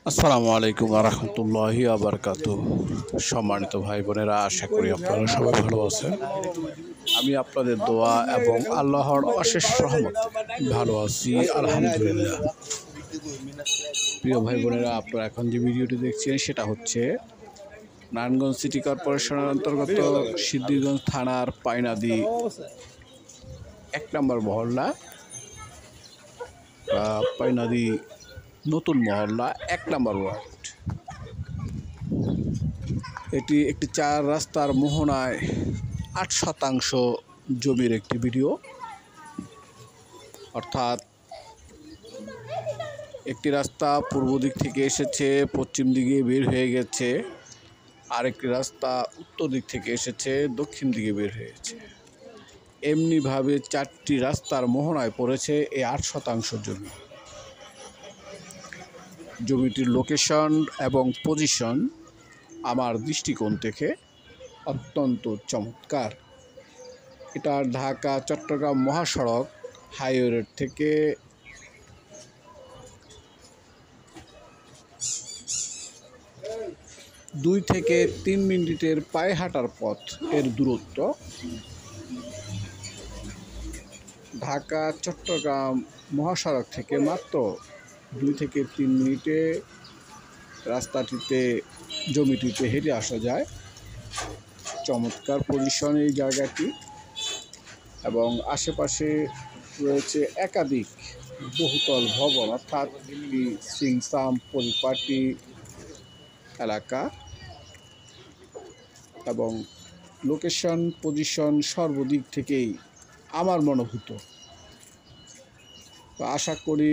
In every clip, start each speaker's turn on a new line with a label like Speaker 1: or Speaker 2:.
Speaker 1: আসসালামু আলাইকুম রহমতুল্লাহি আবরকাতুহ। সম্মানিত ভাই বোনেরা, আশা করি আপনারা সবাই ভালো আছেন। আমি আপনাদের দোয়া এবং আল্লাহর অশেষ রহমতে ভালো আছি, আলহামদুলিল্লাহ। প্রিয় ভাই বোনেরা, আপনারা এখন যে ভিডিওটি দেখছেন সেটা হচ্ছে নারায়ণগঞ্জ সিটি কর্পোরেশনের অন্তর্গত সিদ্ধিরগঞ্জ থানার পাইনাদি 1 নম্বর মহল্লা, পাইনাদি নতুন মহল্লা 1 নম্বর ওয়ার্ড। এটি একটি 4 রাস্তার মোহনায় 8% জমির একটি ভিডিও। অর্থাৎ একটি রাস্তা পূর্ব দিক থেকে এসেছে, পশ্চিম দিকে বের হয়ে গেছে, আরেকটি রাস্তা উত্তর দিক থেকে এসেছে, দক্ষিণ দিকে বের হয়েছে। এমনিভাবে 4টি রাস্তার মোহনায় পড়েছে এই 8% জমি। জমিটির লোকেশন এবং পজিশন আমার দৃষ্টিকোণ থেকে অত্যন্ত চমৎকার। এটা ঢাকা চট্টগ্রাম মহাসড়ক হাইওয়ে রোড থেকে 2 থেকে 3 মিনিটের পায়ে হাঁটার পথ এর দূরত্ব। ঢাকা চট্টগ্রাম মহাসড়ক থেকে মাত্র 2 থেকে 3 মিনিটে রাস্তাটিতে জমিটিতে হেঁটে আসা যায়। চমৎকার পজিশন এই জায়গাটি, এবং আশেপাশে রয়েছে একাধিক বহুতল ভবন, অর্থাৎ সিংসাম পরিপাটি এলাকা, এবং লোকেশন পজিশন সর্বদিক থেকেই আমার মনোভূত। তো আশা করি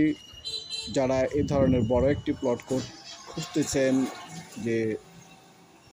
Speaker 1: যারা এ ধরনের বড় একটি প্লট খুঁজতেছেন যে